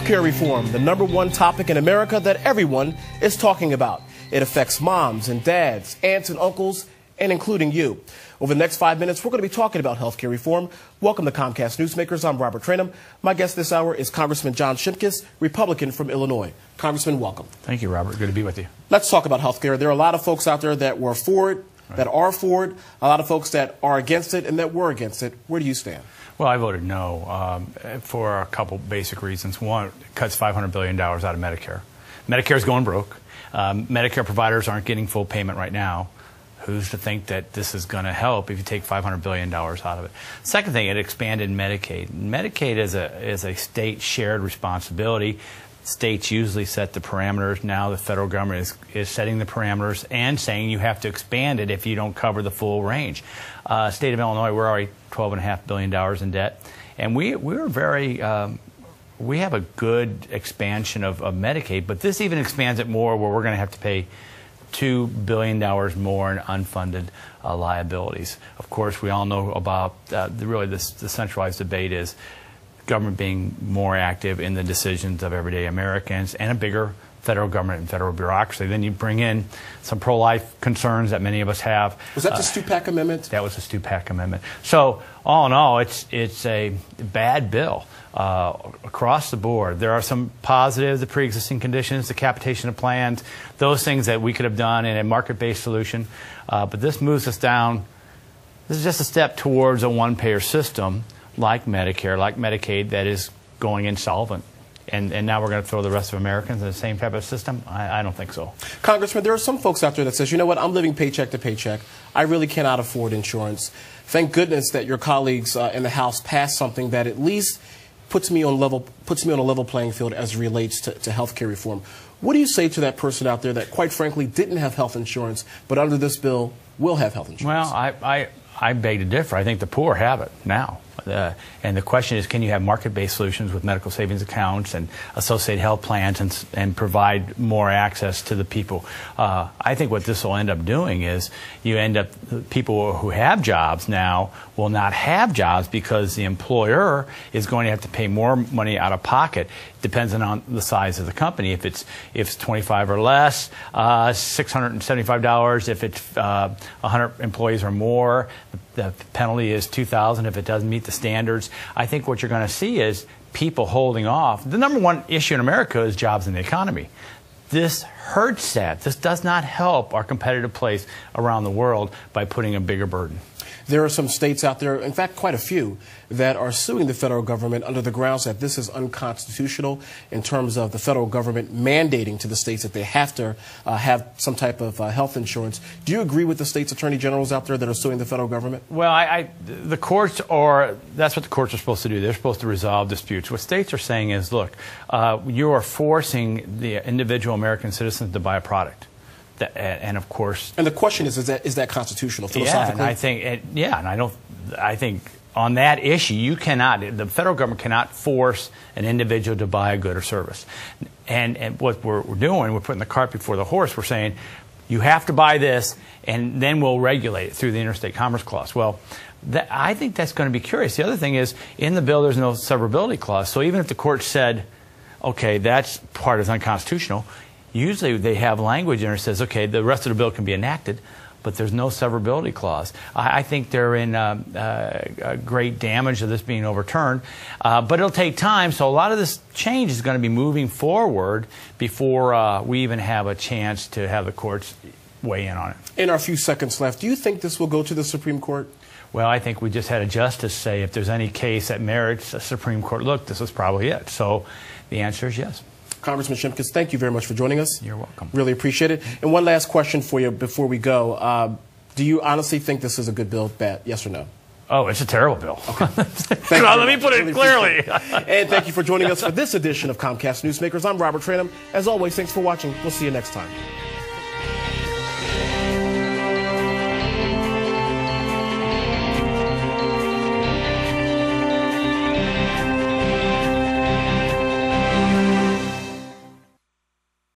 Healthcare reform, the #1 topic in America that everyone is talking about. It affects moms and dads, aunts and uncles, and including you. Over the next 5 minutes, we're going to be talking about healthcare reform. Welcome to Comcast Newsmakers. I'm Robert Trenum. My guest this hour is Congressman John Shimkus, Republican from Illinois. Congressman, welcome. Thank you, Robert. Good to be with you. Let's talk about healthcare. There are a lot of folks out there that were for it, that are for it, a lot of folks that are against it, and that were against it. Where do you stand? Well, I voted no for a couple basic reasons. One, it cuts $500 billion out of Medicare. Medicare is going broke. Medicare providers aren't getting full payment right now. Who's to think that this is going to help if you take $500 billion out of it? Second thing, it expanded Medicaid. Medicaid is a state shared responsibility. States usually set the parameters. Now the federal government is setting the parameters and saying you have to expand it if you don't cover the full range. State of Illinois, we're already $12.5 billion in debt, and we have a good expansion of Medicaid, but this even expands it more, where we're going to have to pay $2 billion more in unfunded liabilities. Of course, we all know about the centralized debate is government being more active in the decisions of everyday Americans and a bigger federal government and federal bureaucracy. Then you bring in some pro-life concerns that many of us have. Was that the Stupak Amendment? That was the Stupak Amendment. So all in all, it's a bad bill across the board. There are some positives, the pre-existing conditions, the capitation of plans, those things that we could have done in a market-based solution. But this moves us down. This is just a step towards a one-payer system like Medicare, like Medicaid, that is going insolvent. And now we're going to throw the rest of Americans in the same type of system? I don't think so. Congressman, there are some folks out there that says, you know what, I'm living paycheck to paycheck. I really cannot afford insurance. Thank goodness that your colleagues in the House passed something that at least puts me on a level playing field as it relates to health care reform. What do you say to that person out there that, quite frankly, didn't have health insurance, but under this bill will have health insurance? Well, I beg to differ. I think the poor have it now. And the question is, can you have market-based solutions with medical savings accounts and associated health plans and provide more access to the people? I think what this will end up doing is you end up, people who have jobs now will not have jobs because the employer is going to have to pay more money out of pocket, depending on the size of the company. If it's 25 or less, $675. If it's 100 employees or more, the penalty is $2,000 if it doesn't meet the standards. I think what you're going to see is people holding off. The #1 issue in America is jobs in the economy. This hurts that. This does not help our competitive place around the world by putting a bigger burden. There are some states out there, in fact quite a few, that are suing the federal government under the grounds that this is unconstitutional in terms of the federal government mandating to the states that they have to have some type of health insurance. Do you agree with the state's attorney generals out there that are suing the federal government? Well, the courts that's what the courts are supposed to do. They're supposed to resolve disputes. What states are saying is, look, you are forcing the individual American citizens to buy a product. And of course, and the question is that constitutional philosophically? Yeah, and I think on that issue, the federal government cannot force an individual to buy a good or service. And what we're doing, we're putting the cart before the horse. We're saying you have to buy this, and then we'll regulate it through the Interstate Commerce Clause. Well, I think that's going to be curious. The other thing is, in the bill, there's no severability clause. So even if the court said, okay, that's part is unconstitutional, usually they have language in it that says, okay, the rest of the bill can be enacted, but there's no severability clause. I think they're in great damage of this being overturned, but it'll take time, so a lot of this change is going to be moving forward before we even have a chance to have the courts weigh in on it. In our few seconds left, do you think this will go to the Supreme Court? Well, I think we just had a justice say if there's any case that merits a Supreme Court look, this is probably it. So the answer is yes. Congressman Shimkus, thank you very much for joining us. You're welcome. Really appreciate it. And one last question for you before we go. Do you honestly think this is a good bill, bad, yes or no? Oh, it's a terrible bill. Okay. Let me put it clearly. And thank you for joining us for this edition of Comcast Newsmakers. I'm Robert Trenum. As always, thanks for watching. We'll see you next time.